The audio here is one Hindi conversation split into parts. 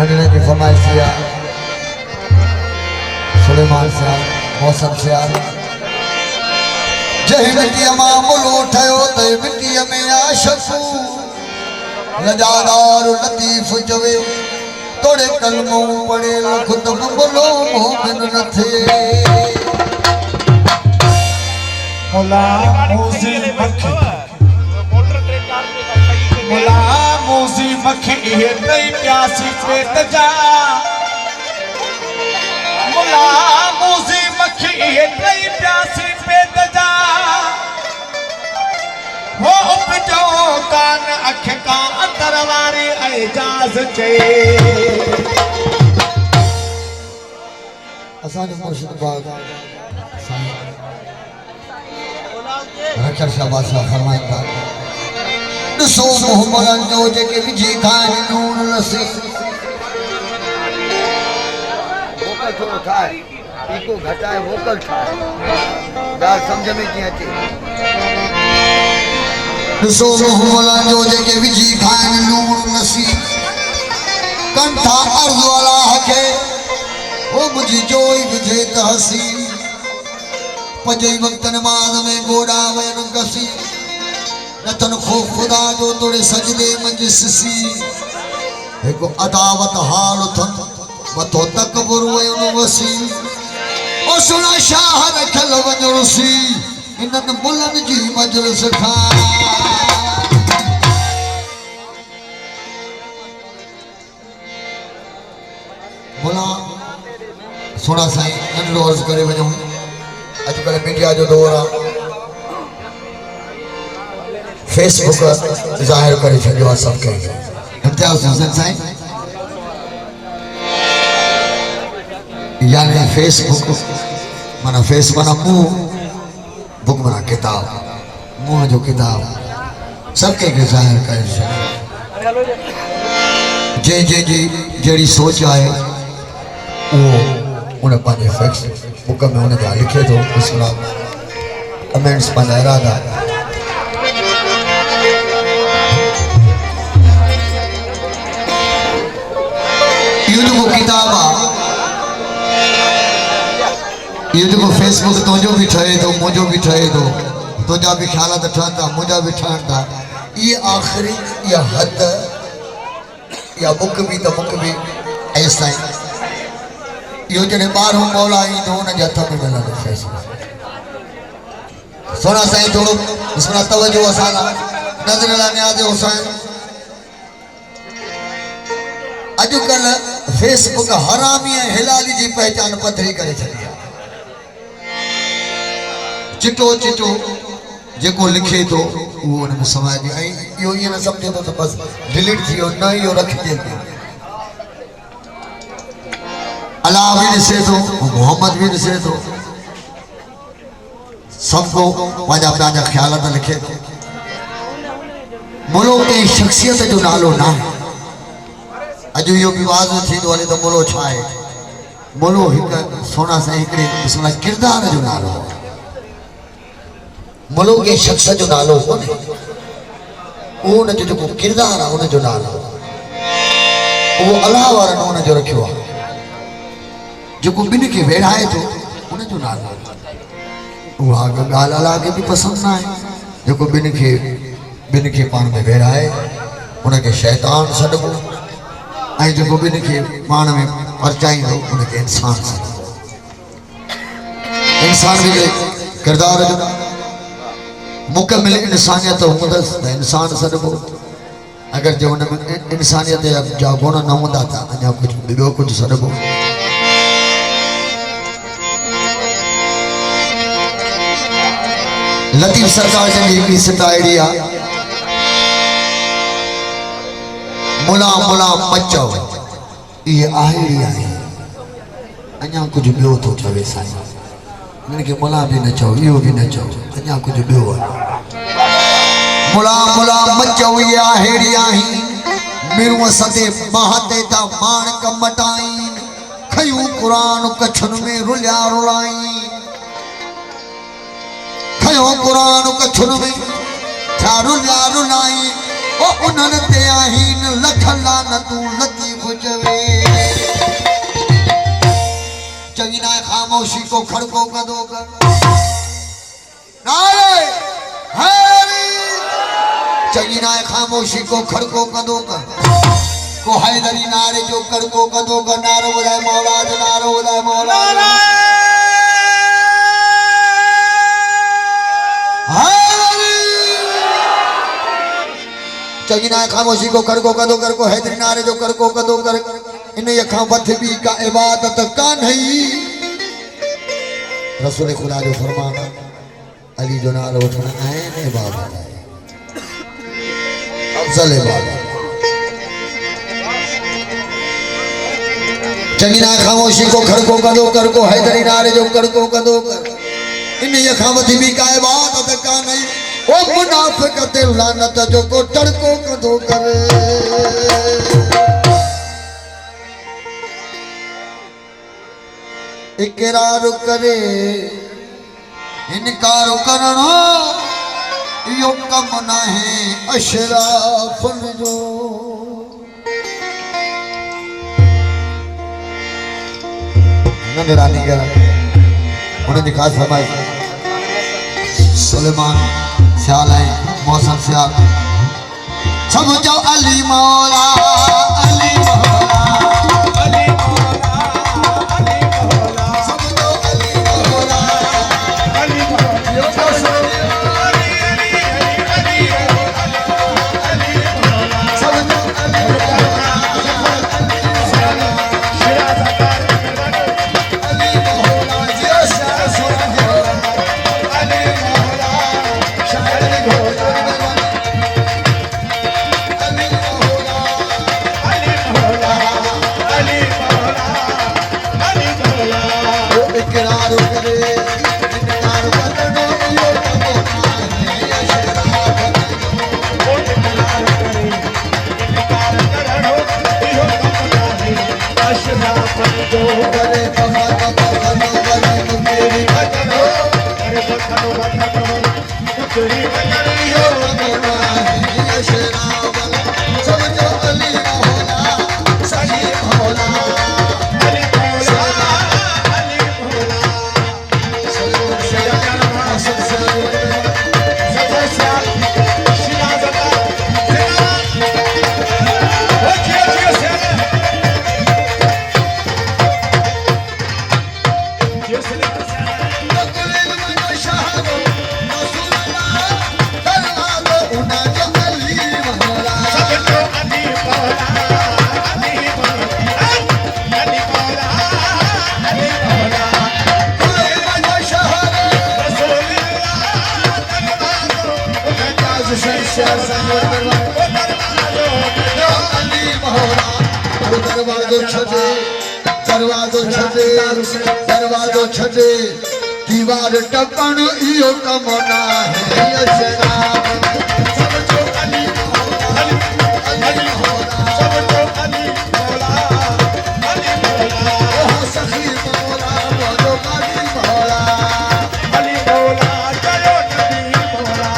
नजर की फरमाइश किया सुलेमान साहब मौसम से जय मिट्टी मामूलो ठयो तय मिट्टी में आशकू नजादार लतीफ जवे तोड़े कलमों पड़े खुद बोलो मोमिन न थे मुला मूसी मक्खी मुला मूसी मक्खी ये तई प्यासी पेट जा मुला मूसी मक्खी ये तई प्यासी पेट जा हो उपजो कान अख का अंदर वारी एजाज चे असांजो मुर्शिदाबाद रखर शाबाश फरमाइंदा ॾिसो मोहम्मद जो जेके विझी खाइनि नून लसी वोकल थोड़ो ठाहे ईको घटाए वोकल ठाहे ॻाल्हि सम्झ में कीअं अचे ॾिसो मोहम्मद जो जेके विझी खाइनि नून लसी कंठा अर्ज़ वाला खे वो मुझी जोई विझे त हसी पजई वक्त नमाज में गोड़ा वयन कसी नतन खौफ खुदा जो तोड़े सजदे मंज सिसी एको अदावत हाल थन मतो तकबर वयन वसी ओ सुना शाह रखल वजरसी इनन मुलन जी मजलिस खा बोला सुना साईं नंढो अर्ज़ करे वञूं अजकल मीडिया जो दौर आहे फेसबुक ज़ाहिर करे छॾियो आहे सभु कंहिंखे इम्तियाज़ हुसैन साईं यानी फेसबुक माना फेस माना मुंह बुक माना किताब मुंह जो किताब सभु कंहिंखे ज़ाहिर करे छॾियो जंहिं जी जहिड़ी सोच आहे उहो उन पंहिंजे फैक्स बुक में उन जा लिखे थो उसका कमेंट्स पंहिंजा इरादा इहो जेको किताब आहे इहो जेको फेसबुक तुंहिंजो बि ठहे थो मुंहिंजो बि ठहे थो तुंहिंजा बि ख़्यालात ठहनि था मुंहिंजा बि ठहनि था इहे आख़िरी इहा हद इहा बुक बि त बुक बि ऐं ताईं यो जने बाहरों मौला ईंदो उन जे हथ में मिलंदो फैसलो सोना साईं थोड़ो इसमें तवज्जो असाना नज़र ला न्याज़ हुसैन अजकल फेसबुक हरामी ऐं हिलाली जी पहचान पथरी करे छॾी आहे चिटो चिटो जेको लिखे थो उहो उन में समाज ऐं इहो ईअं न सम्झे थो त बसि डिलीट थी वियो न इहो रखिजे अल्लाह भी ॾिसे थो मोहम्मद भी ॾिसे थो सबको पंहिंजा पंहिंजा ख़्यालात लिखे थो मुलो कंहिं शख़्सियत जो नालो न आहे अॼु इहो बि वाज़ थींदो हले त मुलो छा आहे मुलो हिकु सोना सां हिकिड़े क़िस्म किरदार जो नालो आहे मुलो कंहिं शख़्स जो नालो कोन्हे उहो उनजो जेको किरदार आहे उनजो नालो उहो अलाह वारनि उनजो रखियो आहे जो बिन के वेड़ाए तो उनजो नालो उहा ॻाल्हि अलाह खे बि पसंदि न आहे जेको बिन खे पाण में वेड़ाए उनखे शैतान सॾिबो ऐं जेको बिन खे पाण में परचाईंदो उनखे इंसान सॾिबो इंसान बि किरदार जो मुकमिल इंसानियत हूंदसि त इंसान सॾिबो अगरि जो हुन में इंसानियत जा गुण न हूंदा त अञा कुझु ॿियो कुझु सॾिबो लतीफ़ सरकार जी हिकिड़ी सिताइड़ी आहे मुला मुला मचो इहे आहेड़ी आहे अञा कुझु ॿियो थो चवे साईं हिनखे मुला बि न चओ इहो बि न चओ अञा कुझु ॿियो आहे मुला मुला मचो इहे आहेड़ी आहीं मिरुअ सदे महते था माणक मटाईं खयूं क़ुरान कछुनि में रुलिया रुलाईं खयो क़ुरान कछुनि में था रुलिया रुलाईं ओ उन्हनि ते आहिन लख लानतूं लतीफ़ चवे चङी ना ख़ामोशी को खड़को कंदो कर नारे हैदरी चङी ना ख़ामोशी को खड़को कंदो कर को हैदरी नारे जो खड़को कंदो कर नारो ॿुधाए मौला जो नारो ॿुधाए मौला जो चङी ना ख़ामोशी को खड़को कंदो कर को हैदरी नारे जो खड़को कंदो कर इन खां वधि ॿी का इबादत कान्हे रसूल खुदा जो फरमान अली जो नालो वठण आहिनि इबादत आहे अफज़ल इबादत चङी ना ख़ामोशी को खड़को कंदो कर को हैदरी नारे जो खड़को कंदो कर इन खां वधि ॿी का इबादत कान्हे ओ मुनाफ़िक़ ते लानत जो को तड़को कंदो कर इकरार करे इनकार करणो यो कम नाहे अशराफन जो नंदरानी का उन्हें दिखा फरमाई सुलेमान सियाल है मौसम सियाल सब जो अली मौला अली मौला अली मौला अली मौला सब जो अली मौला अली मौला यो तो अली अली अली मौला सब जो अली मौला अली मौला जो शाह सुना अली मौला शायर घोड़ा अली मौला अली मौला अली मौला अली मौला वो इकरार करे इनकार करनो यो कमो है अशराफ वो इकरार करे इनकार करनो यो कमो है अशराफ जो करे कमा कनो करे मेरी कनो करे कनो तेरी करी हो कमो है अशराफ सब जो अली मौला सही मौला अली मौला अली मौला दरवाजो छे दीवार टपण इहो कम नाहे अशराफ सब जो अली मौला अली मौला सब जो अली मौला अली मौला ओ सखी मौला बोलो अली मौला अली मौला चलो नबी मौला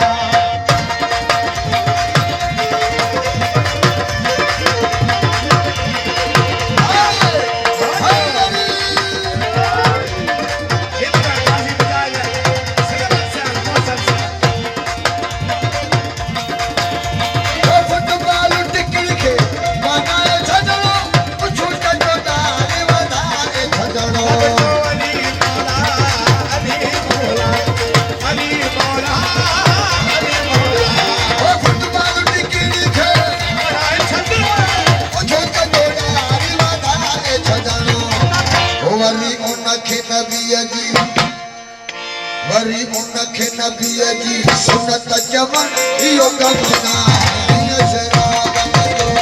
वरी उनखे नबीअ जी सुनत चवण इहो कम नाहे अशराफ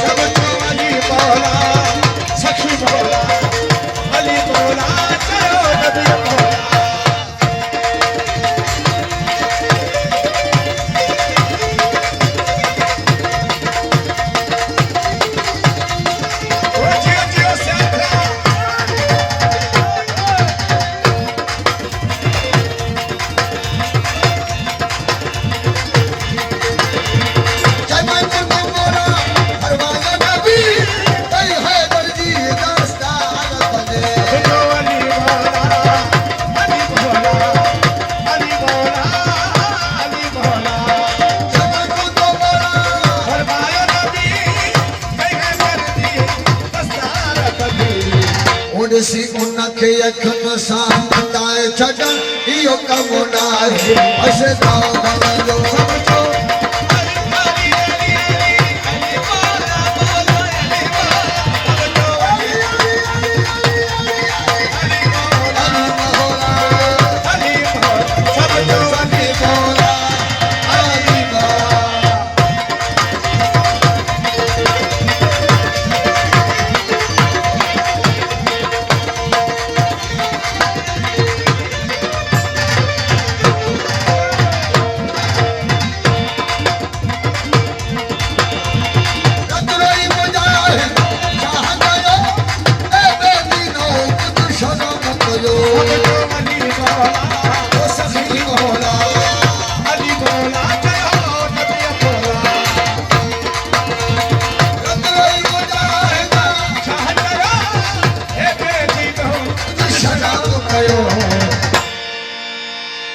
सब जो अली मौला सखी मौला अली मौला चलो नबी मौला ॾिसी उनखे अखियुनि सां मटाए छॾण इहो कमु न आहे पछताओ जो समझो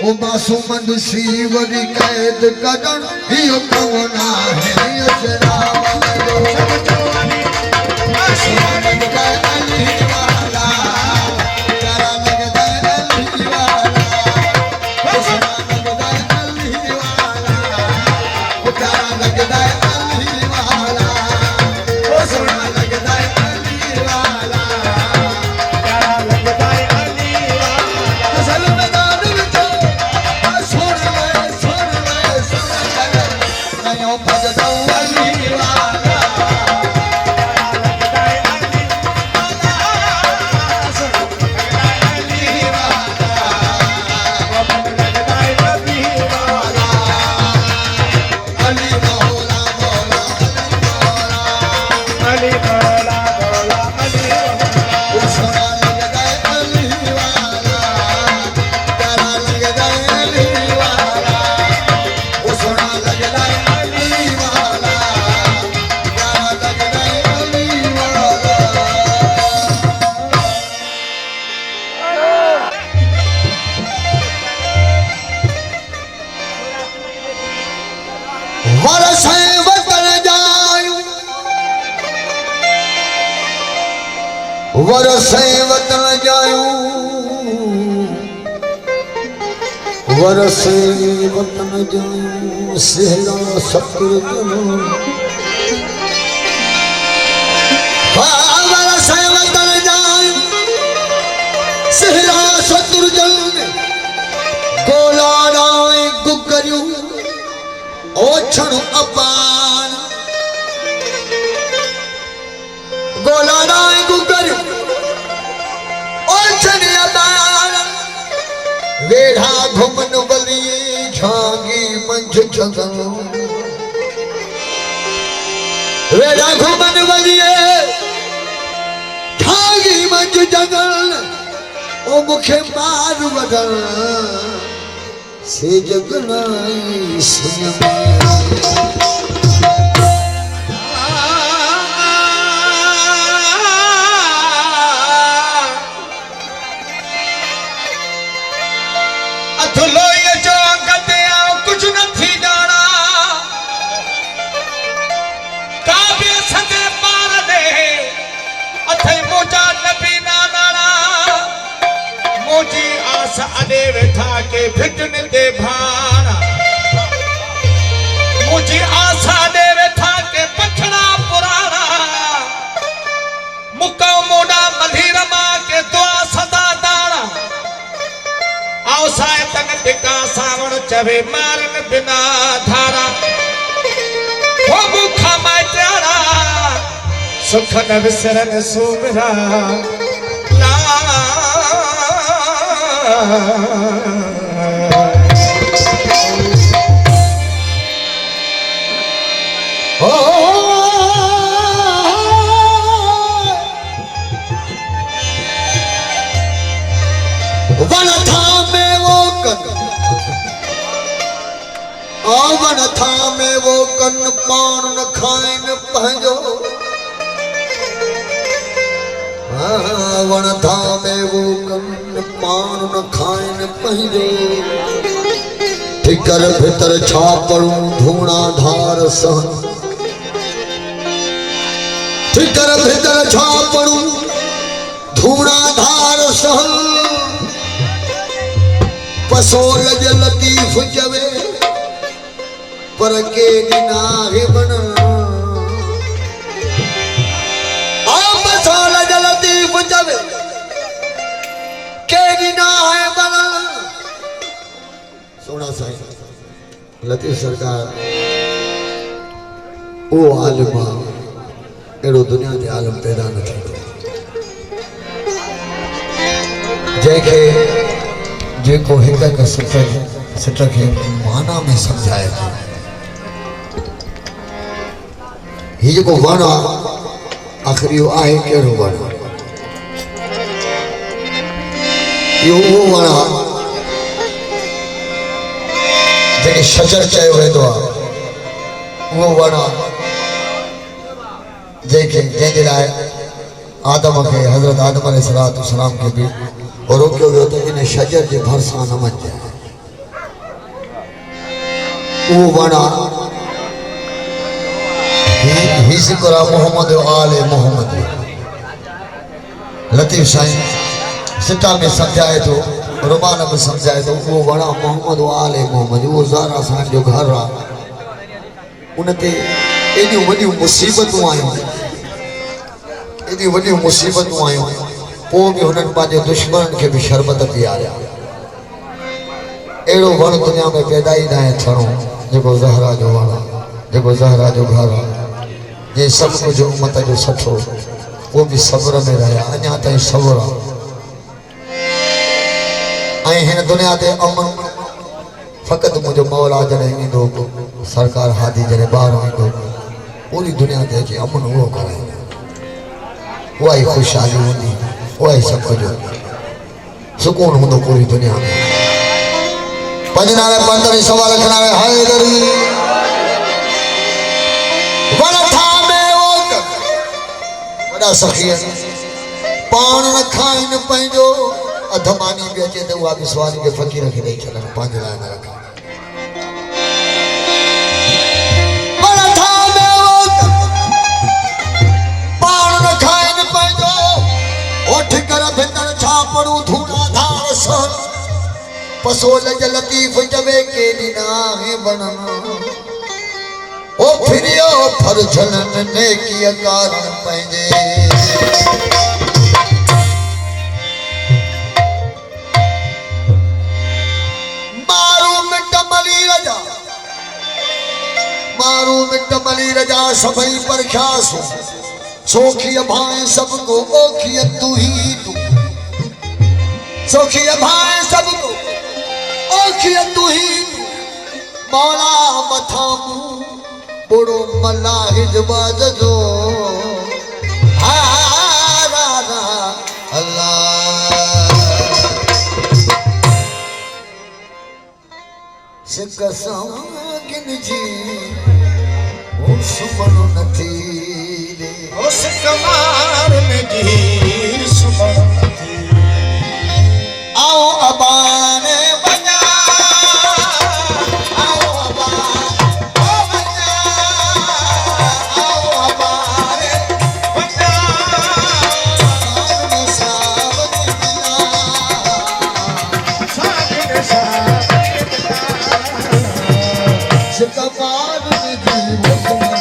ओ मासूम ॾिसी वरी क़ैद कढण इहो कमु न आहे शराब जो वरसे वतन जायूं वरसे वतन जायूं सहला सफर करूं वरसे वतन जायूं सहला सफर करूं गोला राय गुगरियूं ओछण अपान गोला राय गुगरियूं वेढ़ा घुमन बलिए झांगी मंझ जगन वेढ़ा घुमन बलिए झांगी मंझ जगन ओ मुखे मार वदन से जगनाई सुन अॾे वेठा के भिटन ते भाणा मुझी आशा दे वेठा के पछड़ा पुराना मुका मोड़ा मधीर मां के दुआ सदा दाना आओ साए तन टिका सावण चवे मारन बिना धारा हो मुखा माचारा सुख न विसरन सुमरा वन था में वो कन पान न खाइन पंहिंजो वण था में वो कन पान न खाइन पंहिंजो ठिकर भीतर छा पड़ूं धूणा धार सहन ठिकर भीतर छा पड़ूं धूणा धार सहल पसोल ज लतीफ चवे पर के दिना है बना पसोल ज लतीफ चवे के दिना है बना सोना साईं लतीफ सरकार ओ आलिम एड़ो दुनिया के आलम पैदा न थींदो जैके जेको हिक हिक सिट के माना में समझाए थो ही जेको वण आखिर इहो आहे कहिड़ो वण इहो उहो वण आहे जंहिंखे शजर चयो वेंदो आहे उहो वण आहे जंहिंजे लाइ आदम के हज़रत आदम अलैहिस्सलाम के भी और रोकियो वियो त इन शजर जे भरिसां न वञ उहो वण ही ज़िक्र आहे मोहम्मद आले मोहम्मद लतीफ़ साईं सिटा में सम्झाए थो रुबान में सम्झाए थो उहो वण मोहम्मद आले मोहम्मद उहो ज़ारा साईं जो घर आहे उन ते एॾियूं वॾियूं मुसीबतूं आयूं एॾियूं वॾियूं मुसीबतूं आयूं पोइ बि हुननि पंहिंजे दुश्मन खे बि शरबत पीआरिया अहिड़ो वण दुनिया में पैदा ई न आहे थियणो जेको ज़हरा जो वण आहे जेको ज़हरा जो घर आहे जे सभु कुझु उमत जो सठो उहो बि सब्र में रहिया अञा ताईं सब्र आहे ऐं हिन दुनिया ते अमन फ़क़ति मुंहिंजो मौला जॾहिं ईंदो सरकार हादी जॾहिं ॿाहिरि ईंदो पूरी दुनिया ते अची अमन उहो कराईंदो उहा ई ख़ुशहाली हूंदी उहा ई सभु कुझु सुकून हूंदो पूरी दुनिया में पंज नाले पंद्रहीं सवाल रखनावे हैदरी वण थामे वॾा सखी पाण न खाइनि पंहिंजो अधमानी बि अचे त उहा बि सवारी खे फ़क़ीर खे ॾेई छॾनि पंहिंजे लाइ न रखनि छापड़ू धूणा धार सन पसोल ज लतीफ जवे के दिना है बनना ओ फिरियो फर झलन ने की कारण पंहिंजे मारू मिट मली रजा सभई पर ख्यासो सोखी भाए सबको ओखी तू ही तू सोखी भाए सबको ओखिया तू ही मौला मथामू बुड़ो मल्ला हिजबाज जो अल्लाह से कसम गिन जी उस मनो नथी रे उस कमार में जी सुमन नथी आओ अबाने बजा आओ बजा आओ अबाने बजा साबिन शिकबार में जी सुमन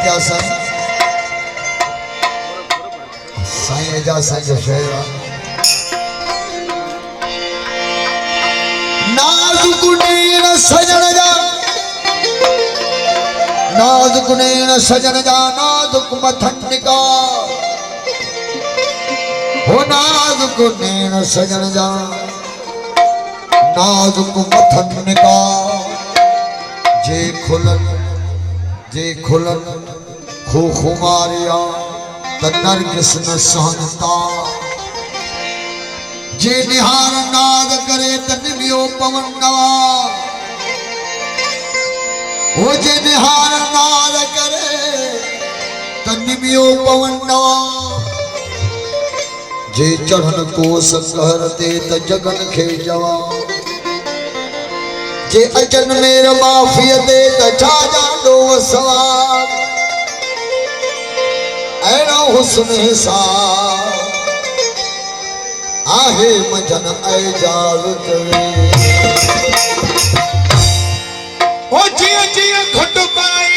क्या साईं साईं एजा संग शेरा नाज़ुक नीर सजन जा नाज़ुक नीर सजन जा नाज़ुक मथन का हो नाज़ुक नीर सजन जा नाज़ुक मथन का जे खुलन खो खुमारिया त नरगिस न सहनता जे निहार नाद करे त निमियो पवन नवा ओ जे निहार नाद करे त निमियो पवन नवा जे चढ़न कोस कहरते त जगन खे जवा जे अचन मेर माफिय दे त छा जांडो सवाब ऐनो हुस्न हिसाब आहे मजन ऐजाज करे ओ जिया जिया घट पाई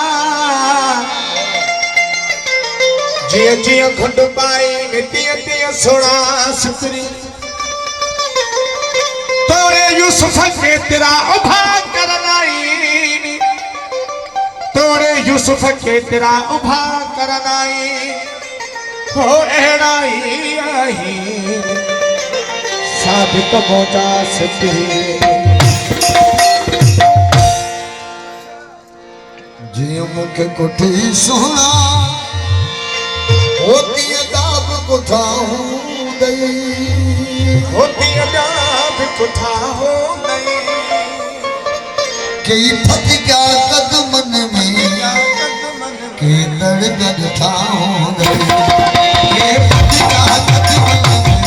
अल्लाह जिया जिया घट पाई तिया तिया सोना सुतरी तोरे यूसुफ के तेरा उभा करनाई तोरे यूसुफ के तेरा उभा करनाई हो एड़ाई आई साबित मोजा सितरी जी मुख कुठी सोना होती दाब कुठाऊं दई होती अजाब कुठा हो गई कई फत क्या कदमन में के दर्द था हो गई के फत क्या कदमन में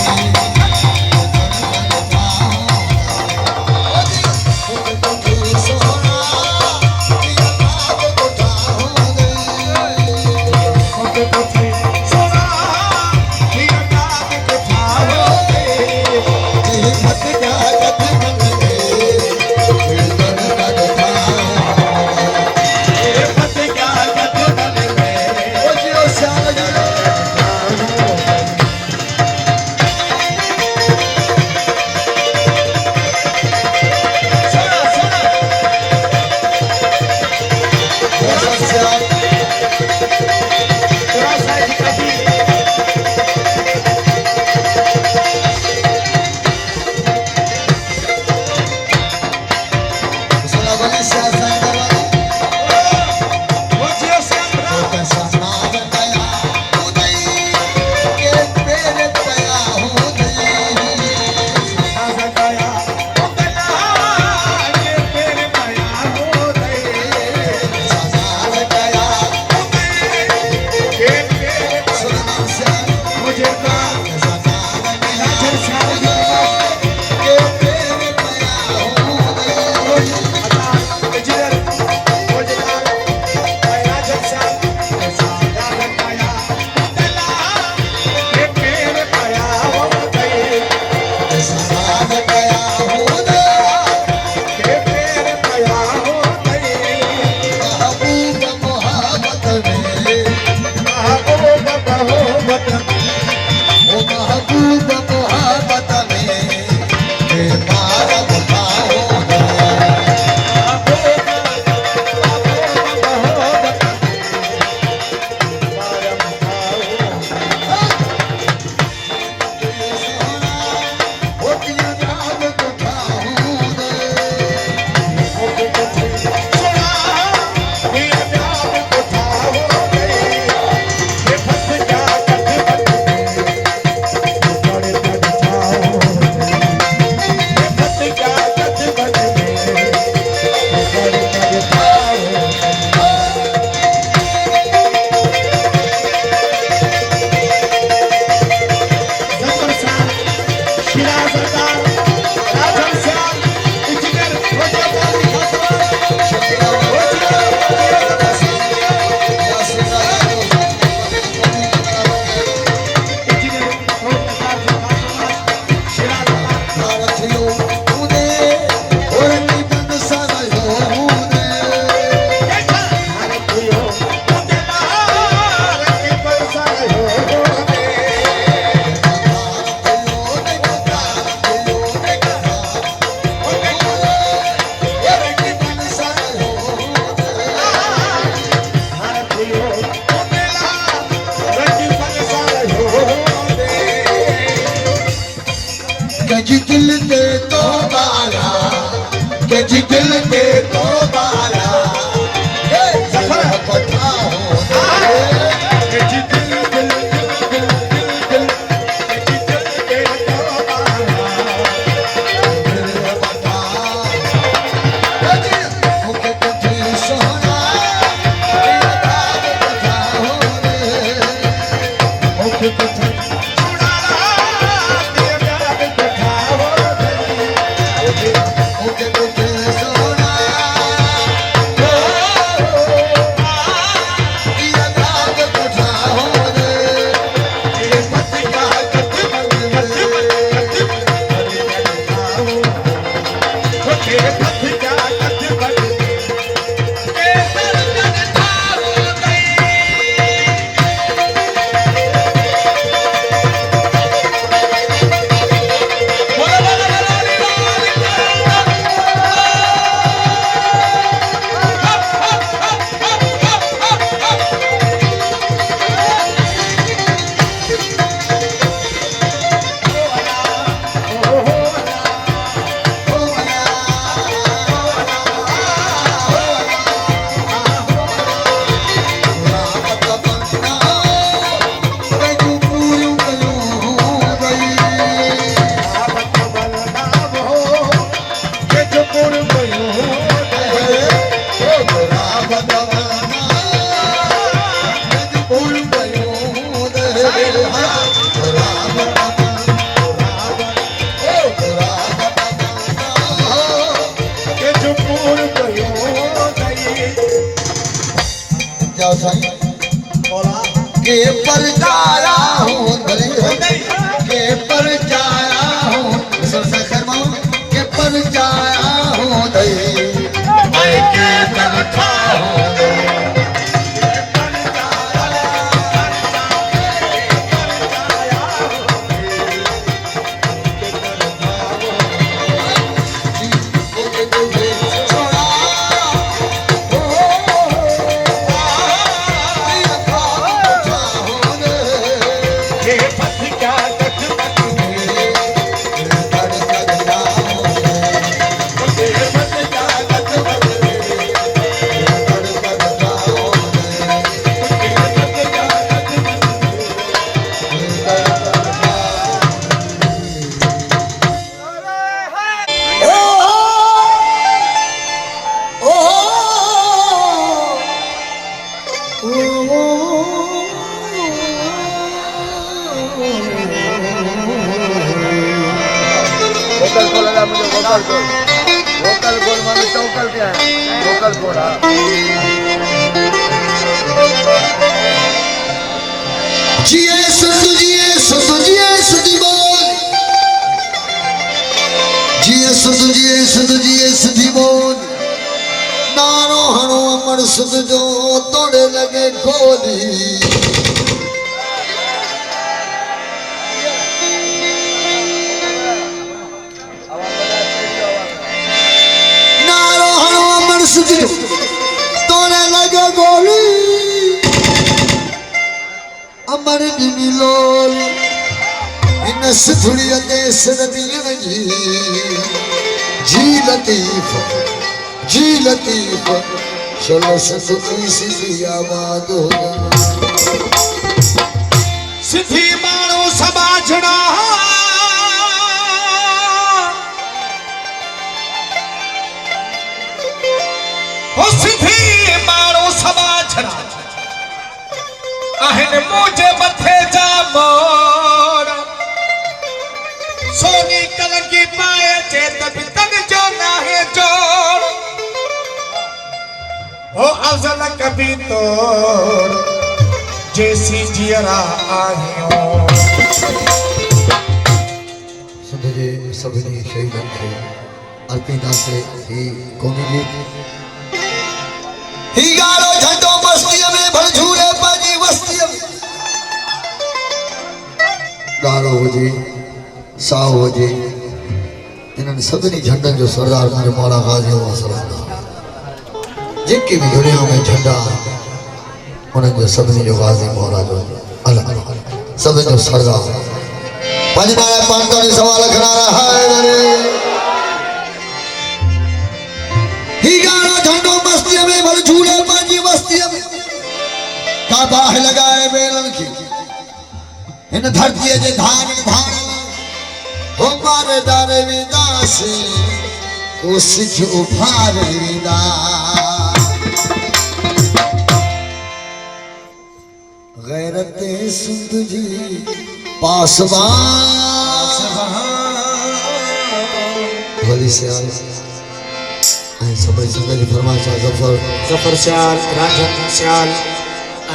क्या साईं बोला के पर जाया हूँ के पर जाया हूँ सरसा खरमा के पर जाया हूँ दई मैं के तनखा हूँ वोकल खोल लगा मुझे वोकल खोल मानो चौकल क्या है वोकल खोला जिए सुधु बोल जिए सुधु बोल नारो हणो अमर सुध जो तोड़े लगे गोली तोड़े लगे गोली अमर लोल इन सिथुड़िया ते सिरदीन जी लतीफ चलो सतुई सिधी आबाद होगा सिधी माण्हू समाजणा हो सिधी माण्हू समाजणा आहिनि मुंहिंजे मथे जा मोर सोनी कलंगी पाए जे त बि तन जो नाहे जोड़ हो अज़ल कभी तोड़ जैसी जियरा आहियो संदे सभिनी शहीदन खे अर्पींदासे ही कौमी गीत ही गालो झंडो मस्तीअ में भल झूले पंहिंजी वस्तीअ में ॻाढ़ो हुजे साओ हुजे इन्हनि सभिनी झंडनि जो सरदार मुंहिंजो मौला गाज़ी वसलम जेके भी दुनिया में झंडा उन्हनि जो सभिनी जो गाज़ी मौला जो अल्लाह सभिनी जो सरदार पंज माया पांच सवाल खड़ा रहा है ही गाना झंडो मस्तीअ में भल झूले पंहिंजी वस्तीअ में का बाह लगाए बेलन खे इन धरतीअ जे धान धान हो मारे दारे विदास को सिज उभार वेंदा गैरत सिंध जी पासबान वली सियाल ऐं सभई संगत जी फरमाइश जफर सियाल रांझन सियाल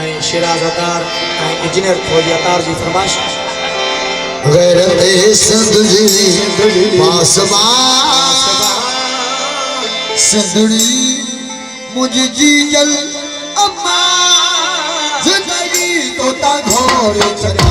ऐं शिराज अतार ऐं इंजीनियर फौजी अतार जी फरमाइश गैरत सिंध जी पासबान सिंधड़ी मुझी जीजल अम्मा जिंदगी तो ता घोड़े चढ़ा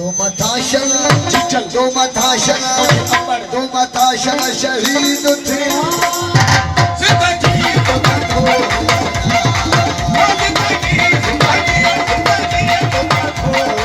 दो मथाशन दो मथाशन दो मथाशन शहीद थे जिंदगी तो देखो जिंदगी तो देखो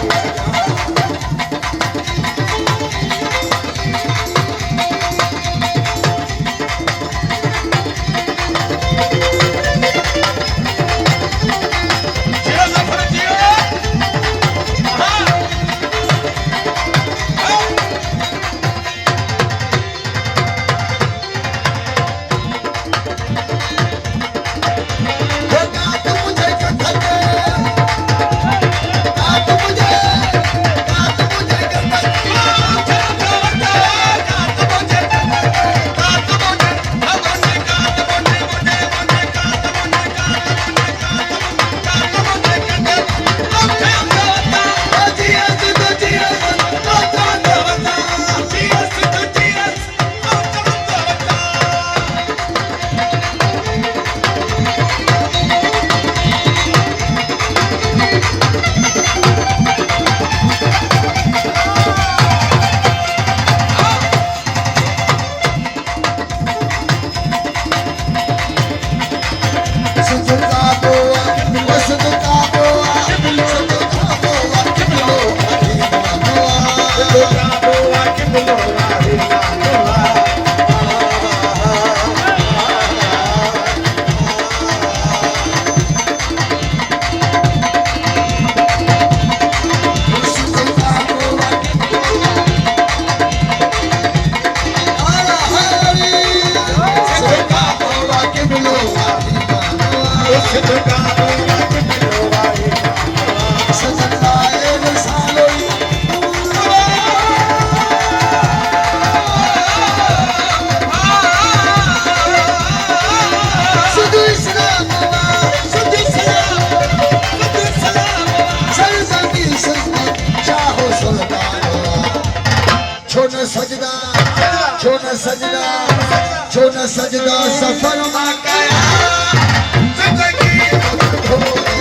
सजदा छो न सजदा सफर मां कया जिंदगी तो देखो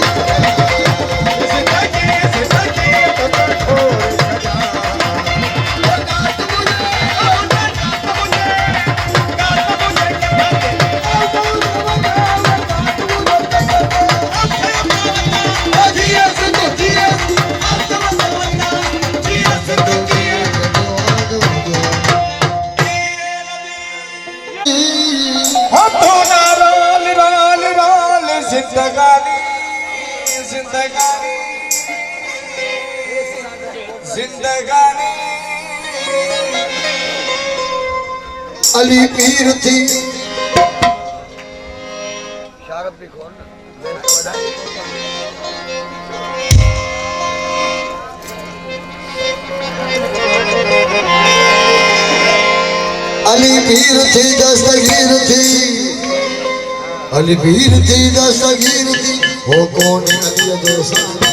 जिंदगानी जिंदगानी जिंदगानी अली पीर थी शारप भी खोल अली पीर थी दस्तगीर थी अली पीर थी दस्तगीर थी हो कौन अली दोसान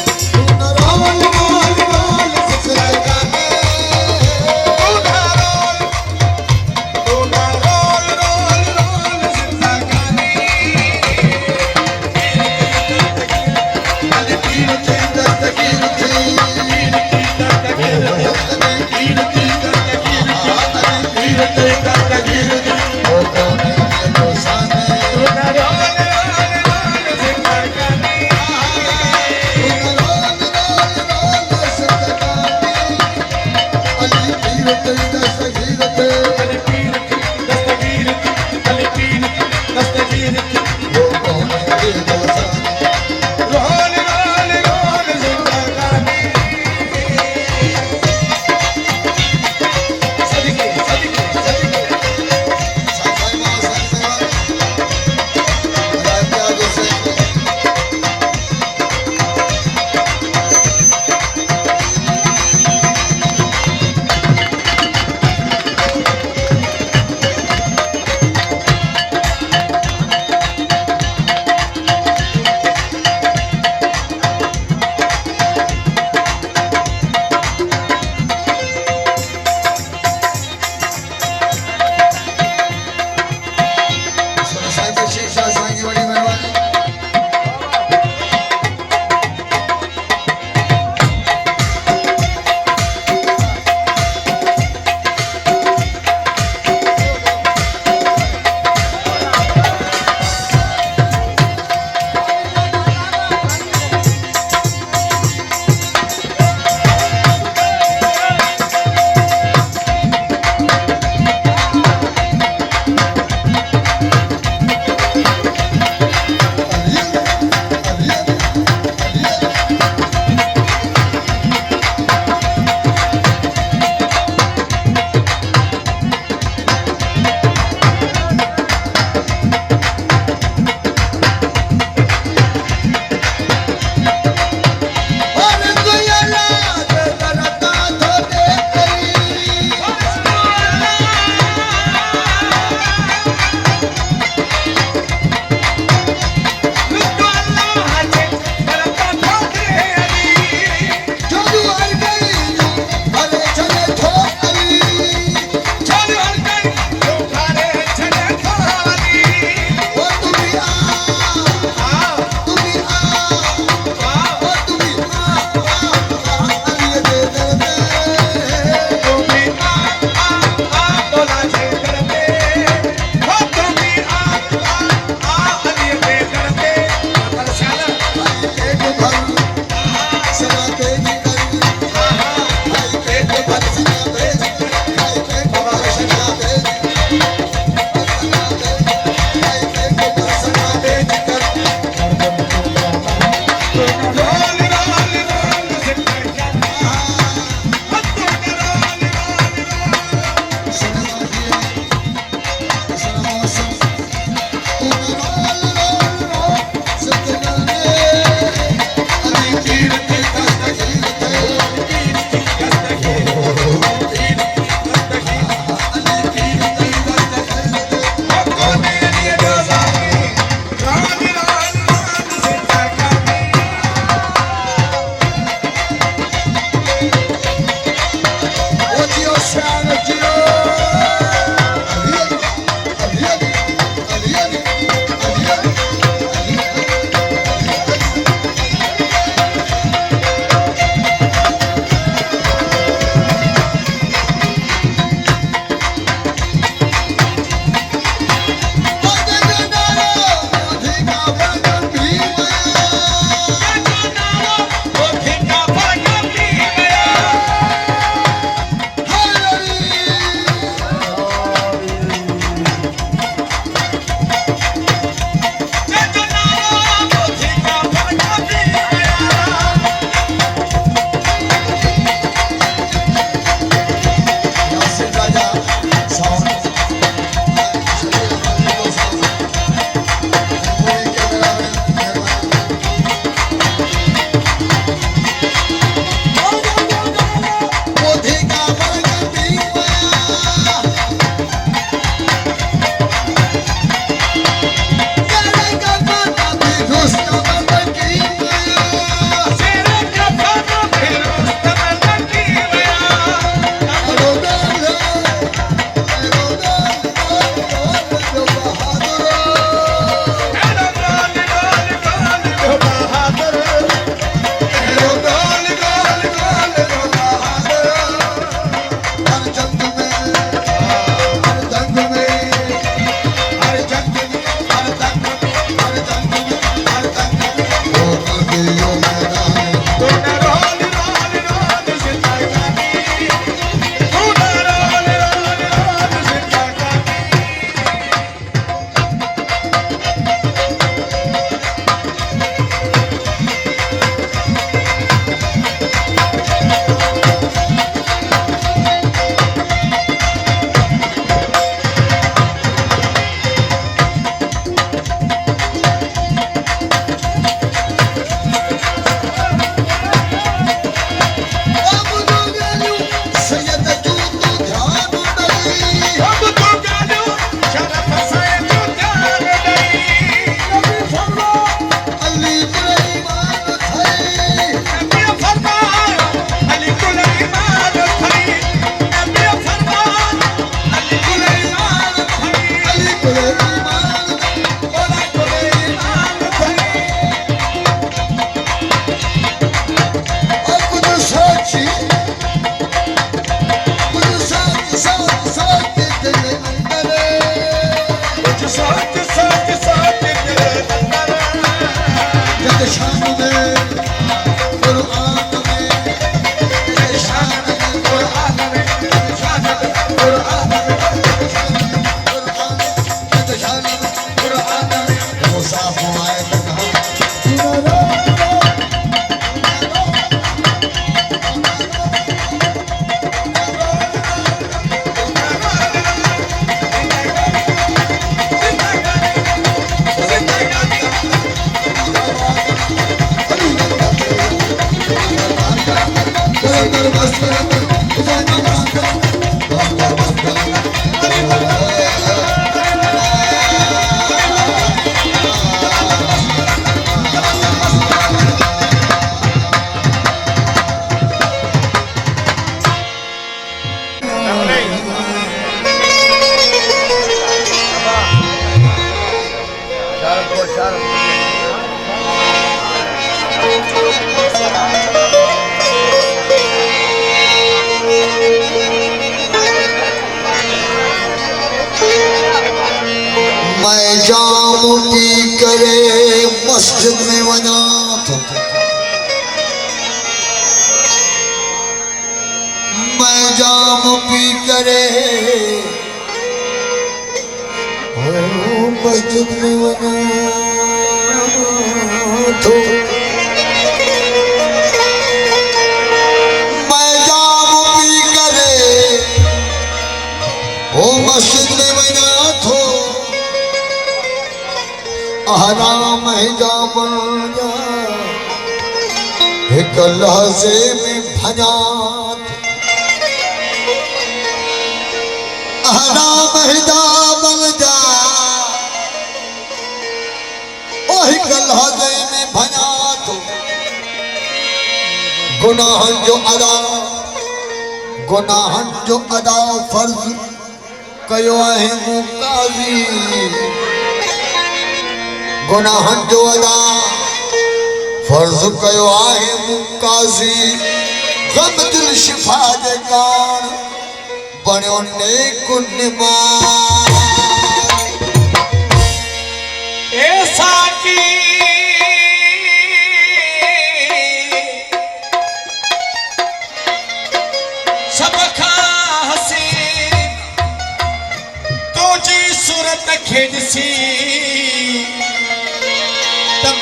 मैं जाऊं की करे मस्जिद में वना तो मैं जाऊं पी करे ओ मस्जिद में वना तो मैं जाऊं पी करे ओ मस्जिद में वना तो आराम है जामया एक लहजे में भजात आराम है जामल जा ओ एक लहजे में भजात गुनाहन जो अदा फर्ज कयो है मुकाजी गुनाहन जो अदा फर्ज कयो आहे मुकाजी गम दिल शिफा जे कान बणियो नेक निमार ऐसा की सब खां हसीन तुझी सूरत खे ॾिसी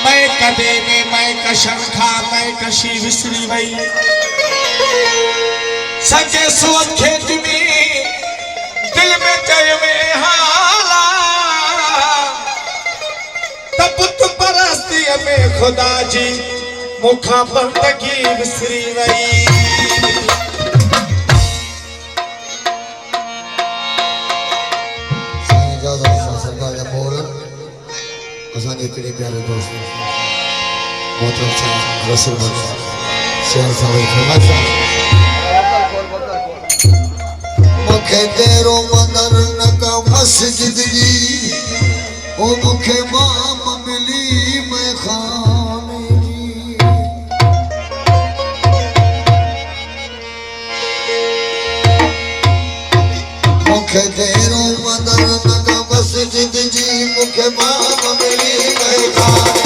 मैं कदे में मैं कशर खा मैं कशी विसरी वई सके सोच खेत में दिल में चयो में हाला तब तु परस्ती में खुदा जी मुखा बंदगी विसरी वई असांजे हिकिड़े प्यारे दोस्त मोहतरम साहब रसूल शहर साहब मूंखे तेरो मंदर न का मस्जिद जी ओ मूंखे माम मिली मैं खाने जी मूंखे तेरो मंदर न का मस्जिद जी मूंखे माम मिली मैं खाने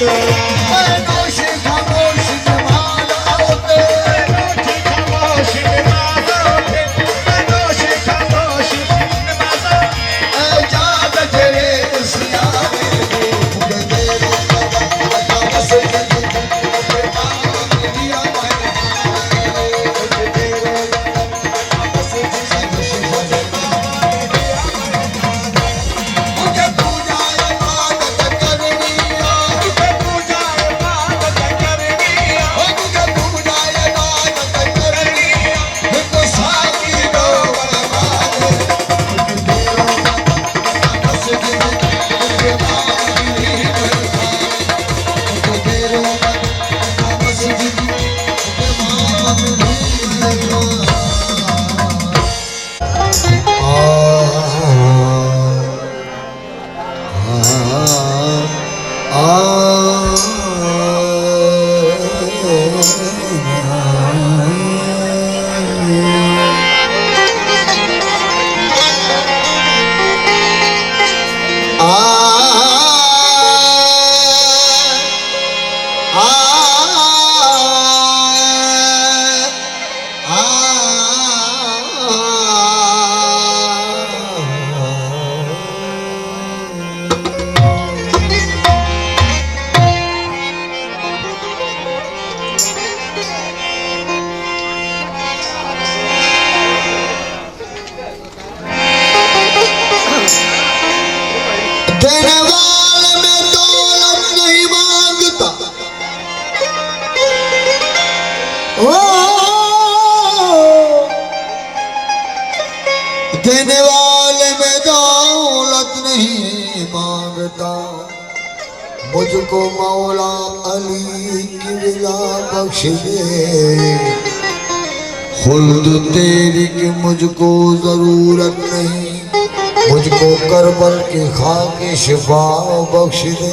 नोश खामोश जमाल आओते जात तेरे सियारे तेरे बस मुझे पूजा इबादत करनी मुझे पूजा इबादत करनी तो साकी दो देने वाले में दौलत नहीं मांगता ओ देने वाले में दौलत नहीं मांगता मुझको मौला अली की विला बख्श दे खुल्द तेरी की मुझको जरूरत नहीं मुझको करबल के खाके शिफा बख्श दे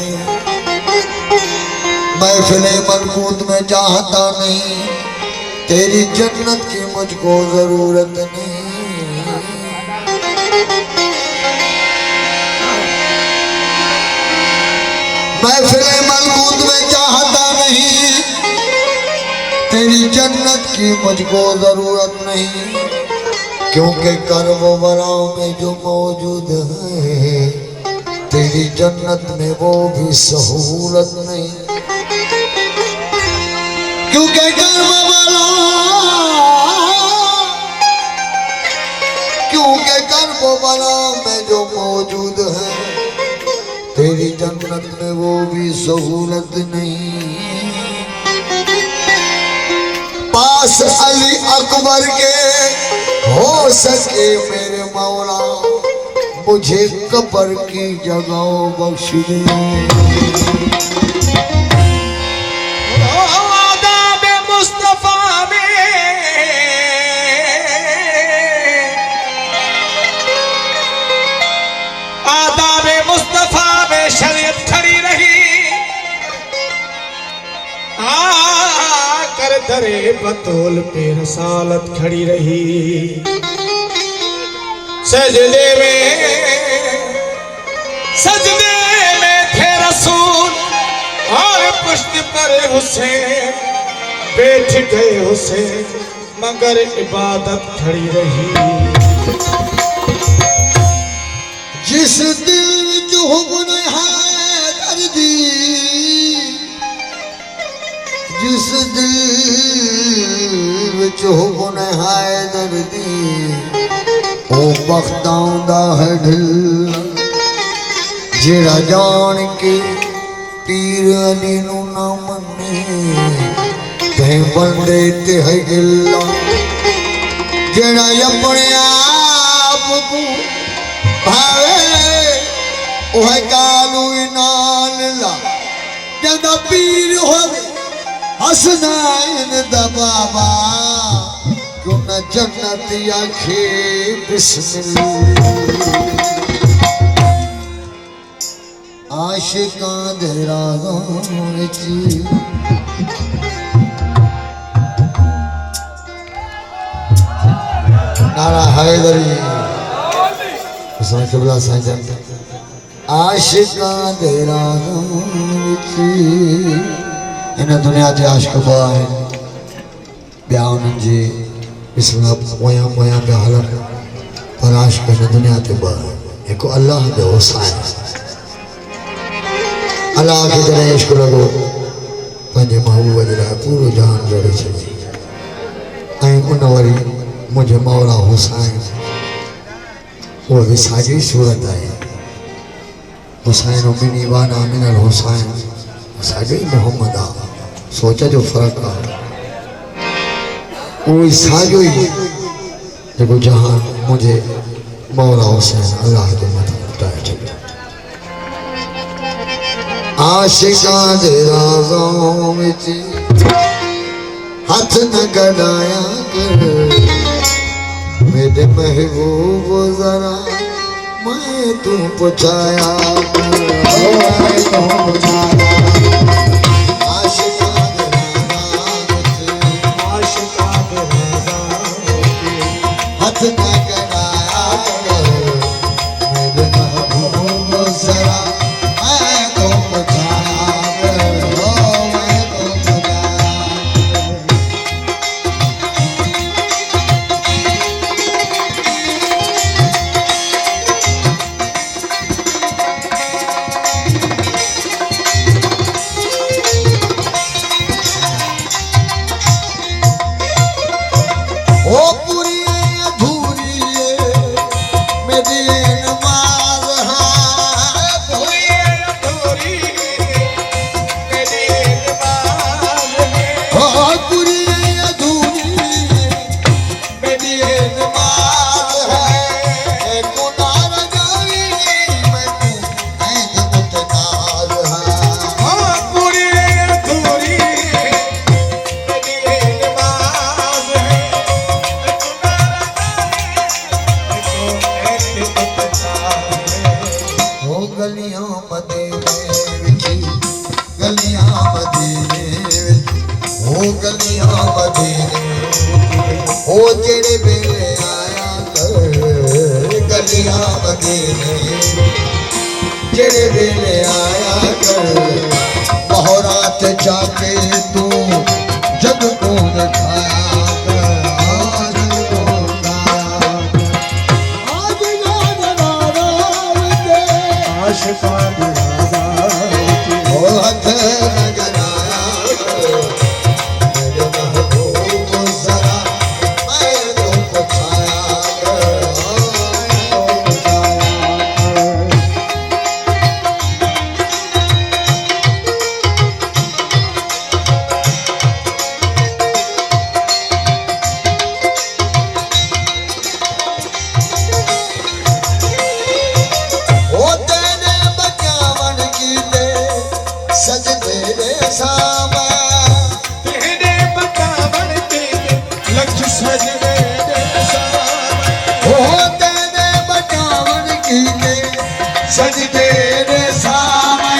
महफिले मलकूत में चाहता नहीं तेरी जन्नत की मुझको जरूरत नहीं महफिले मलकूत में चाहता नहीं तेरी जन्नत की मुझको जरूरत नहीं क्योंकि कर्ब बराव में जो मौजूद है तेरी जन्नत में वो भी सहूलत नहीं क्योंकि कर्ब बराव में जो मौजूद है तेरी जन्नत में वो भी सहूलत नहीं पास अली अकबर के हो सके मेरे मौला मुझे कब्र की जगह बख्श दे आदाब मुस्तफा में आदाब मुस्तफा में शरीयत खड़ी रही कर दरे बतौल पे रसालत खड़ी रही सजदे में थे रसूल और पुष्ट पर हुसैन बैठ गए हुसैन मगर इबादत खड़ी रही जिस दिल जो हुक्म है दर्दी जिस दिल विच हुक्म है दर्दी ओ बख्तांदा है ढिल जेड़ा जान के पीर अली नू ना मन्ने ते बंदे ते है गिला जेड़ा अपने आप को भावे ओ है कालू नाल ला जदा पीर होवे हसनैन दा बाबा क्यों न जन्नत आखे बिस्मिल्लाह आशिकां दे रागां विच नारा हैदरी हुसैन किबला साईं आशिकां दे रागां इन दुनिया ते आशिक़ ॿ आहिनि ॿिया उन्हनि जे इस्लाम पोयां पोयां पिया हलनि पर आशिक़ हिन दुनिया ते ॿ आहिनि हिकु अलाह ॿियो हुसैन अलाह खे जॾहिं इश्क़ लॻो पंहिंजे महबूब जे लाइ पूरो जान जोड़े छॾी ऐं उन वरी मुंहिंजे मौला हुसैन उहा बि साॻी सूरत आहे हुसैन मिनी वाना मिनल हुसैन साॻियो ई मोहम्मद आहे सोच जो फ़र्क़ु आहे उहो ई साॻियो ई जेको जहान मुंहिंजे मौला हुसैन अलाह जे मथां लुटाए छॾियो आशिक़ां जे राज़ों विच हथ न गॾाया कर मेरे महबूब ज़रा मैं तू पुछाया हथ न गॾाया मेरे महबूब ज़रा मैं तू पुछाया मैं तू पुछाया ओ पूरी अधूरी मेरी नमाज है पूरी अधूरी मेरी नमाज है ओ पूरी अधूरी मेरी नमाज है गुनाह जावी मैं तू ऐन मुतनाज है पूरी अधूरी मेरी नमाज है ओ गलियां मदीने विच गलियां मदीने विच ओ गलियां मदीने ओ जेड़े वेले आया कर गलियां मदीने जेड़े वेले आया कर बहरात जाके तू जग को दिखाया कर आज को गाया आज गाना रावते आशिक़ां जे राज़ां ओ हथ न गॾाया मेरे महबूब ज़रा मैं तो पुछाया कर ओ तेरे बचावन कीते सजदे दे सामा तेरे बचावन के लख सजदे दे सामने ओ तेरे बचावन कीते सजदे दे सामा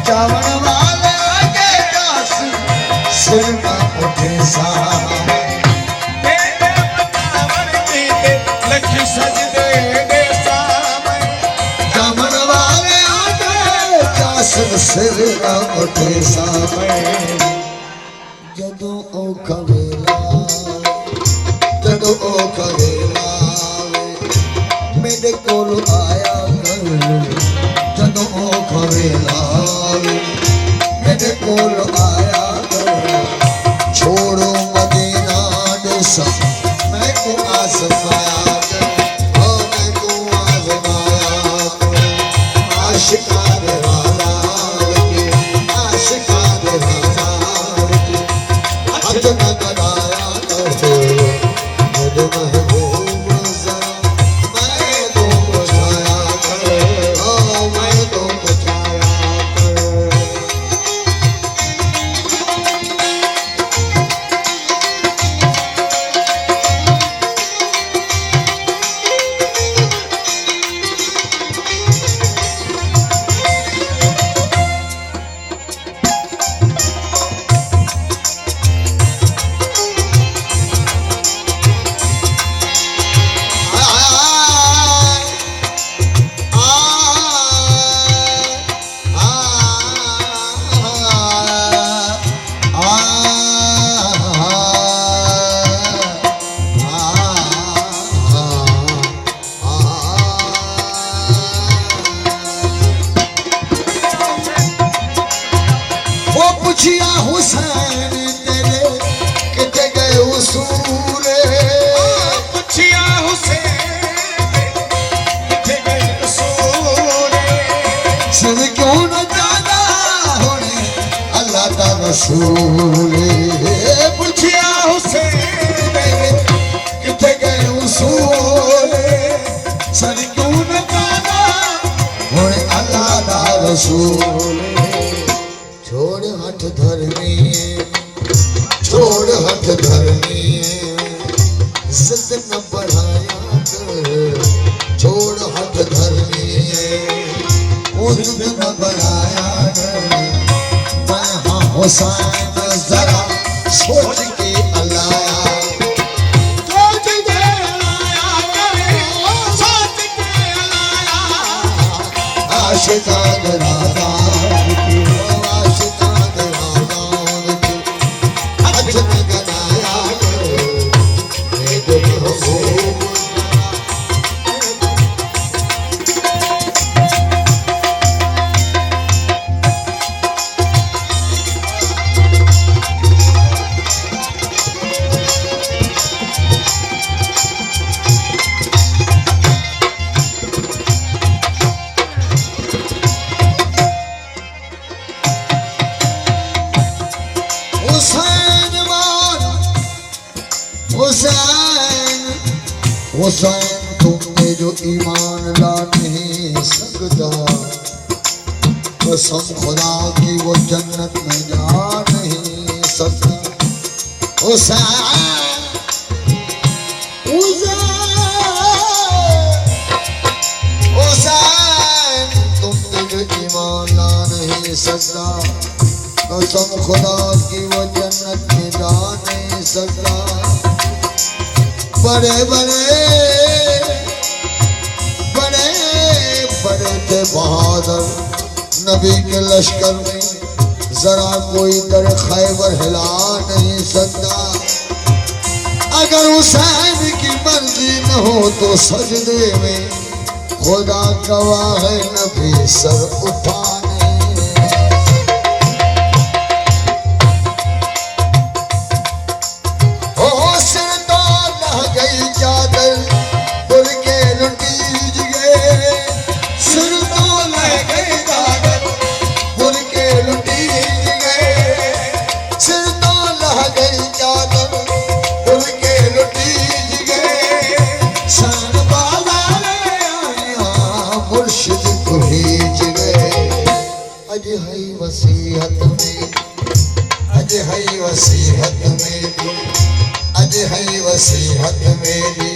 चावण वाले के दास सिर ना उठे सामा तेरे बचावन के लख सजदे दे सामने चावण वाले आके दास सिर ना उठे सामा ਜਦੋਂ ਔਖਾ ਵੇਲਾ ਮੇਰੇ ਕੋਲ ਆਇਆ ਕਰ ਜਦੋਂ ਔਖਾ ਵੇਲਾ ਮੇਰੇ ਕੋਲ ਆਇਆ ਕਰ ਛੋੜੋ ਮਦੀਨਾ ਦੇਸਾ ਮੈਂ ਕੋ ਆਸਮਾਇਆ ਕਰ ਓ ਮੈਂ ਕੋ ਆਸਮਾਇਆ ਕਰ ਆਸ਼ਿਕਾਂ ਦੇ ਰਾਜ਼ਾ ਵਿੱਚ ਆਸ਼ਿਕਾਂ ਦੇ ਰਾਜ਼ਾ ਵਿੱਚ हथ न गड़ाया कर मेरे महबूब ज़रा मैं तो पुछाया कर मैं तो पुछाया न जाना होने अल्लाह दा रसूल पुछिया हुसैन किथे गए उसूल सर क्यों न जाना होने अल्लाह दा रसूल छोड़ हठ धरनी छोड़ हठ धरनी इज्जत न बढ़ाया कर छोड़ हठ धरनी इज्जत न बढ़ाया कर मैं हाँ हुसैन जरा सोच के अलाया सोच के अलाया करे सोच के अलाया आशिकान राधा हुसैन तुमने जो ईमान ला नहीं सकता कसम खुदा की वो जन्नत में जा नहीं सकता हुसैन हुसैन तुमने जो ईमान ला नहीं सकता कसम खुदा की वो जन्नत में जा नहीं सकता बड़े बड़े बड़े बड़े थे बहादुर नबी के लश्कर में जरा कोई दर खैबर हिला नहीं सकता अगर हुसैन की मर्जी न हो तो सजदे में खुदा गवाह है नबी सर उठाने वसीहत में अज है वसीहत मेरी अज है वसीहत मेरी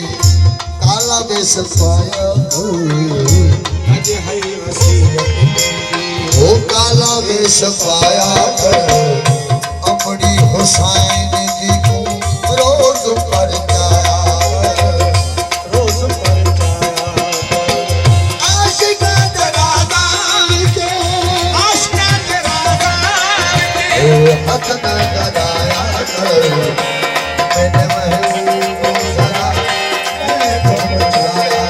काला बेस पाया अज है वसीयत मेरी वो काला बेस पाया कर अपनी हुसैन जी को रोज पर जाया रोज पर जाया आशिका दरादा के हक न गदाया कर मैंने महबूब जरा मैं को बचाया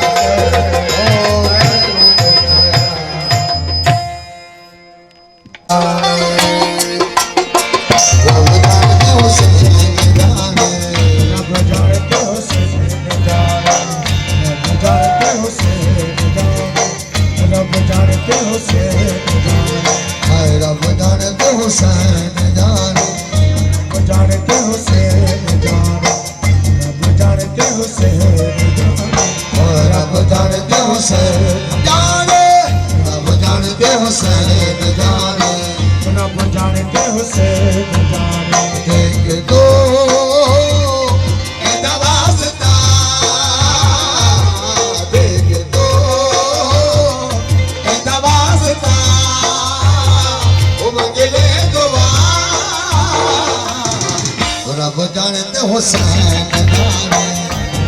रब जानते हुसैन जाने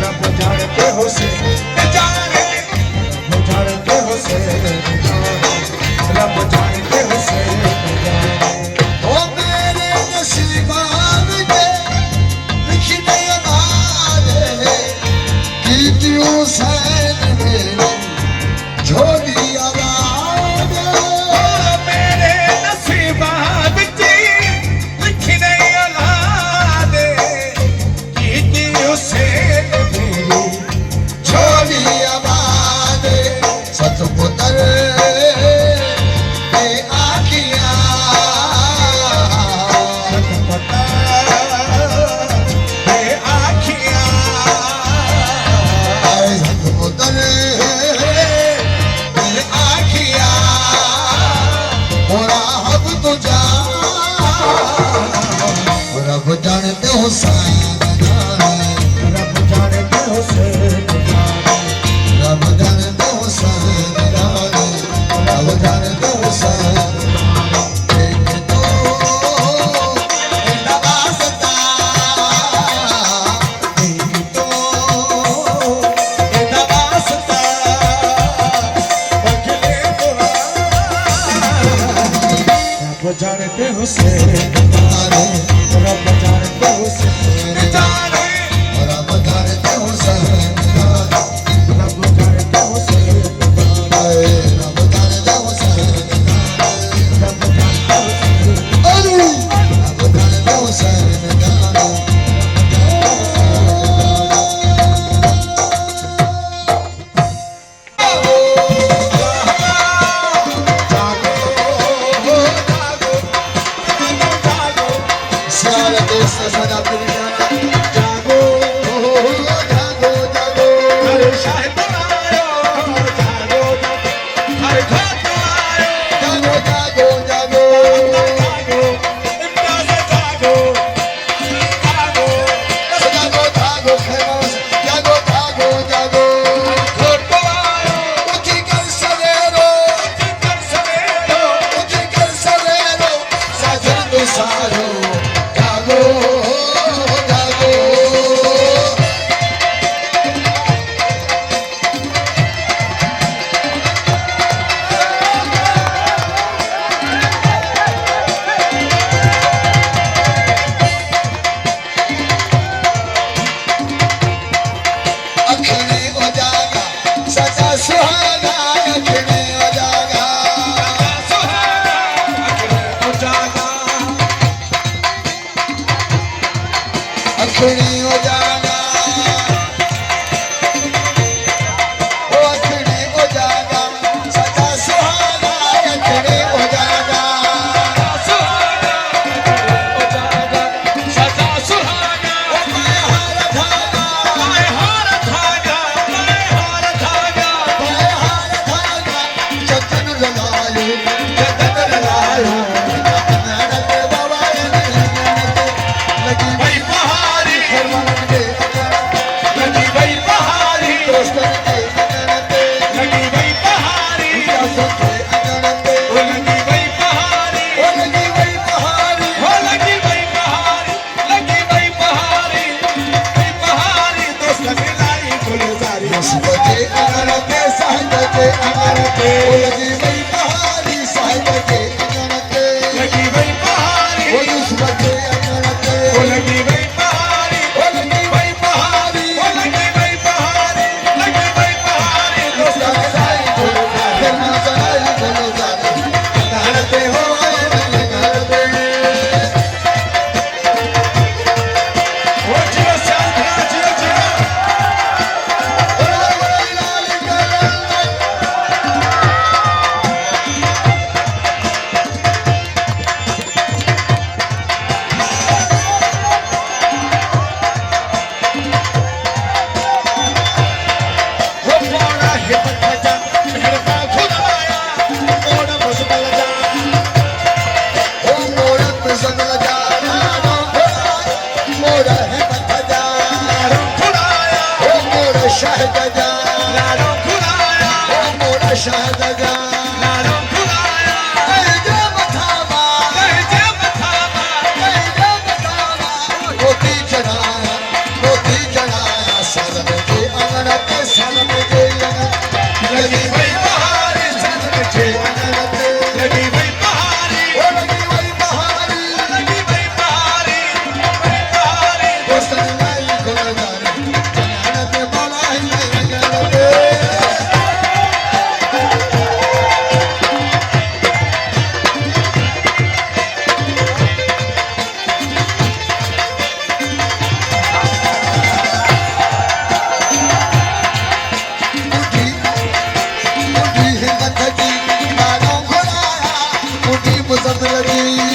रब जानते हुसैन जाने रब जानते हुसैन जाने रब जानते हुसैन जाने ओ मेरे नसीबा में लिखने वाले कीर्ति हुसैन मेरे झोली आवाज़ मेरे नसीबा विच लिखने वाला दे कीती आखियां रब जानते हो रब जानते हो रब जानते हो रब जानते हो जानते हो से रब जानते हो से रब जानते हो रब जानते हो से रब जानते हो रब जानते हो रब जानते हो सदा फिर जागो जागो जागो अरे शायद आयो जागो अरे घाट आयो जागो जागो जागो इम्तियाज जागो जागो जागो जागो खेमोस जागो जागो जागो घाट आयो उठी कर सवेरो साजन दो सारो जागो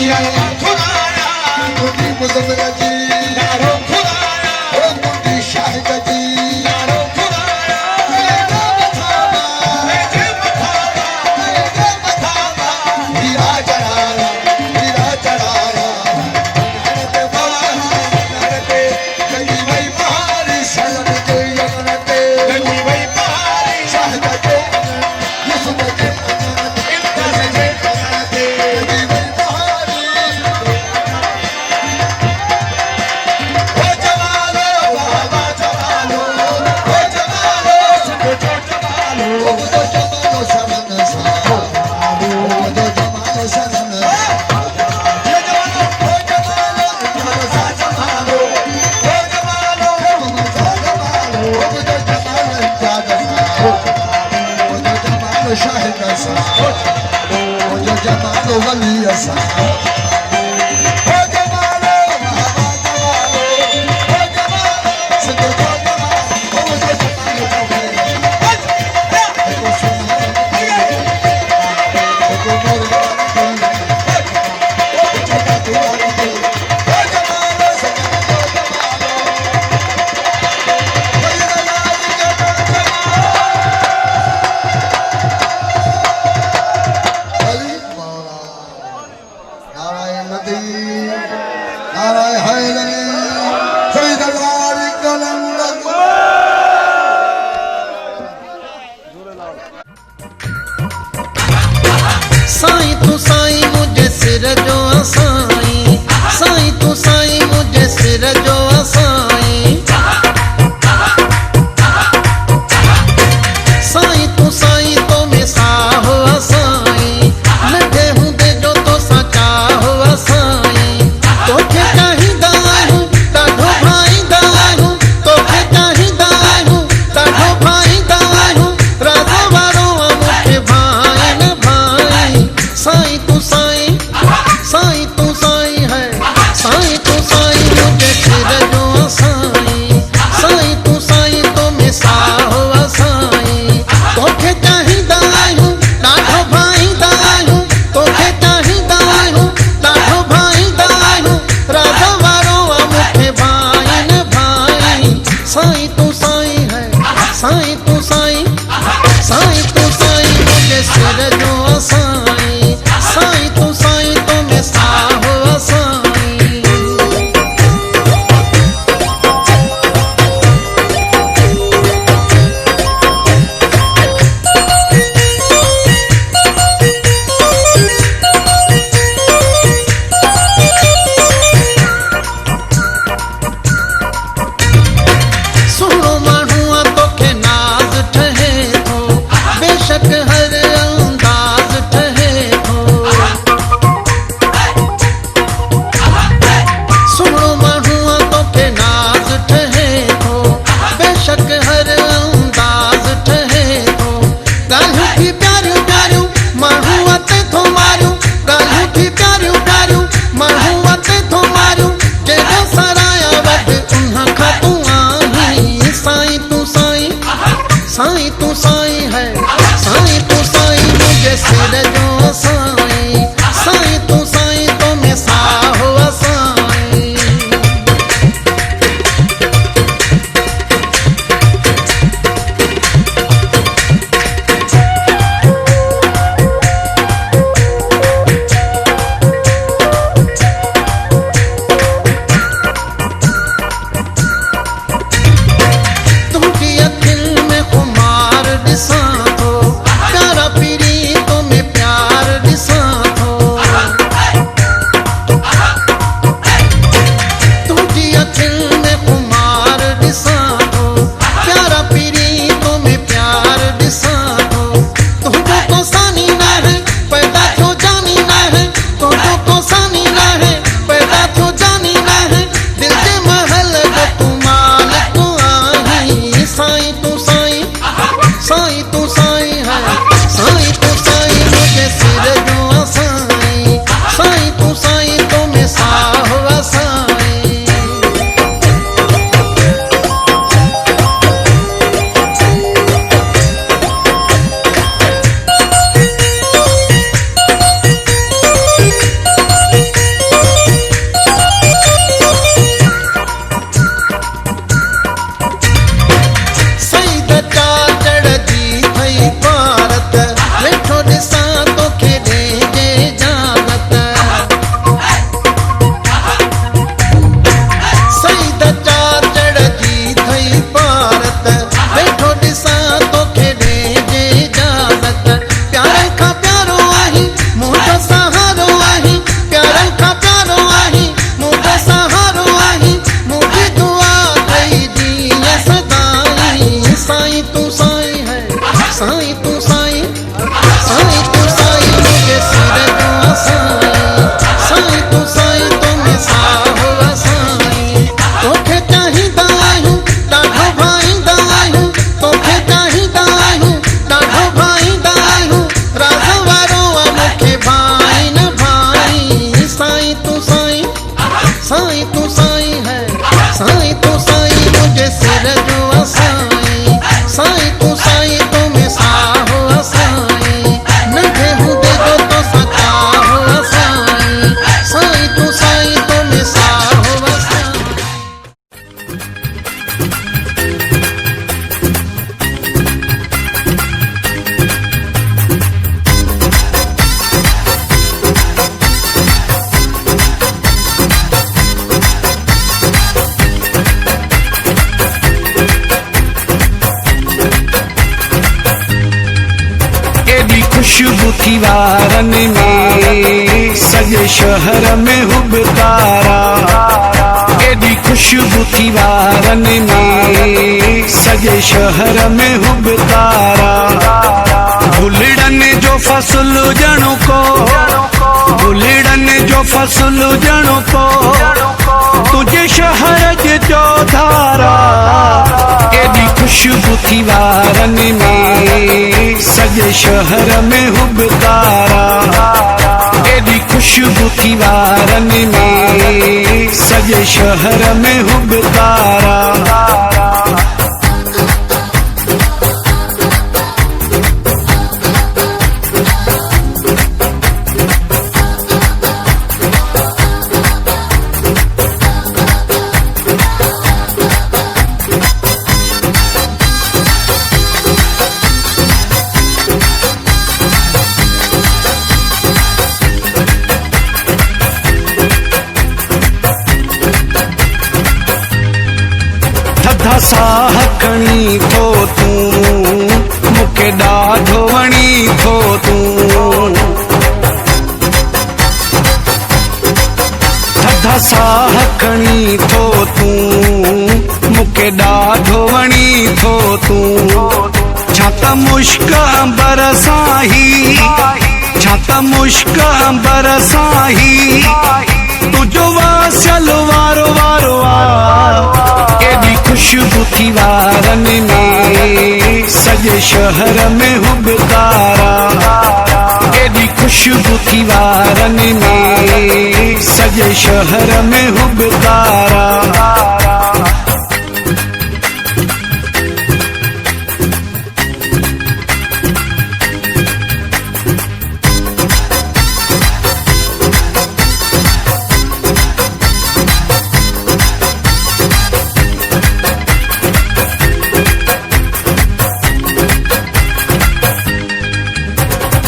यारा खुदाया मुंडी मुजम्मिल जी यारो खुदाया ओ मुंडी शाहिद जी यारो खुदाया तेरे मथावा तेरे मथावा हीरा चढ़ाया नरते गंगी भाई बहारी सलन के यमनते गंगी भाई पहाड़ी शाहिद के यूसुफ के इम्तियाज के बनाते गंगी भाई बहारी ओ जमालो बाबा जमालो ओ जमालो सब जो जमालो ओ जो जमालो शरण सा ओ जो जमालो शरण ये जमालो ओ जमालो सा जमालो ओ जमालो शाहिद सा ओ जो जमालो वली सा ओ जमालो बाबा जमालो ओ जमालो सिद्ध जो जमालो ओ जो जमालो नारायण नदी नारायण हैदरी सही दरबार कलम साईं तू साईं मुझे सिर जो असाई साईं तू साईं मुझे सिर जो असाई साईं तू साईं तो मैं साहो असाई मिठे हूंदे जो तो सचा हो असाई तोखे चाहींदा आहियूं ॾाढो भाईंदा आहियूं तोखे चाहींदा आहियूं ॾाढो भाईंदा आहियूं राज़ वारो मूंखे भाई न भाई साईं तू साईं है साईं तू साईं मुझे सिर जो असाई साईं तू साईं तो मैं साहो असाई तोखे चाहींदा आहियूं ॾाढो भाईंदा आहियूं तोखे चाहींदा आहियूं ॾाढो भाईंदा आहियूं राज़ वारो मूंखे भाई न भाई साईं तू साईं है साईं तू साईं मुझे सिर जो असाई साईं तू साईं तो मैं साहो असाई सुहिणो माण्हू आहे तोखे नाज़ ठहे थो बेशक हर अंदाज़ ठहे थो सुहिणो माण्हू आहे तोखे नाज़ ठहे थो बेशक हर अंदाज़ ठहे थो ॻाल्हियूं थी प्यारियूं प्यारियूं माण्हू अते थो मारियूं ॻाल्हियूं थी प्यारियूं प्यारियूं माण्हू अते थो मारियूं केॾो सराया वधि उन खां तूं आहीं साईं तू साईं है साईं तू साईं मुझे सिर जो असाई साईं तू साईं तो मैं साहो असाई तुमकी अखियुनि में खुमार ॾिसां थो प्यारा पीरी तो मैं प्यार ॾिसां वारनि में सॼे शहर में हुब तारा केॾी खुशबू थी वारनि में सॼे शहर में हुब तारा भुलड़नि जो फसल ॼणो को भुलड़नि जो फसल ॼणो को तुझे शहर जे चौधारा केॾी खुशबू थी वारनि में सॼे शहर में हुब तारा केॾी खुशबू थी वारनि में सॼे शहर में हुब तारा थधा साह खणी थो तूं मूंखे ॾाढो वणी थो तूं थधा साह खणी थो तूं मूंखे ॾाढो वणी थो तूं छा त मुश्क बरसाही छा त मुश्क बरसाही तुंहिंजो वासल वारो वारो केॾी खुशबू थी वारनि में सॼे शहर में हुब तारा केॾी खुशबू थी वारनि में सॼे शहर में हुब तारा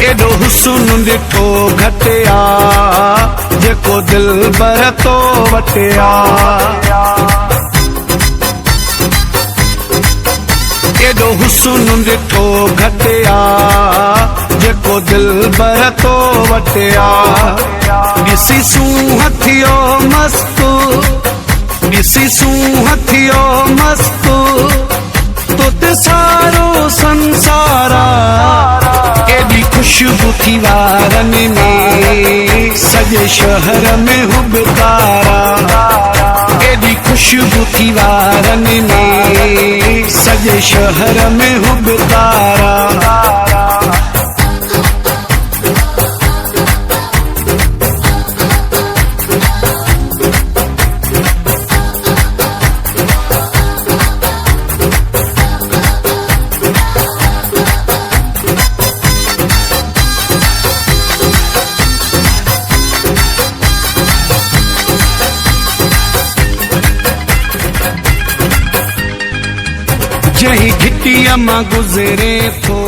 एॾो हुस्न ॾिठो घटिया जेको दिल बर तो वटिया एॾो हुस्न ॾिठो घटिया जेको दिल बर तो वटिया ॾिसी सूंह थियो मस्तु ॾिसी सूंह थियो मस्तु तोते सारो संसारा केॾी खुशबू थी वारनि में सॼे शहर में हुब तारा केॾी खुशबू थी वारनि में सॼे शहर में हुब तारा जही घिटीअ मां गुज़रे थो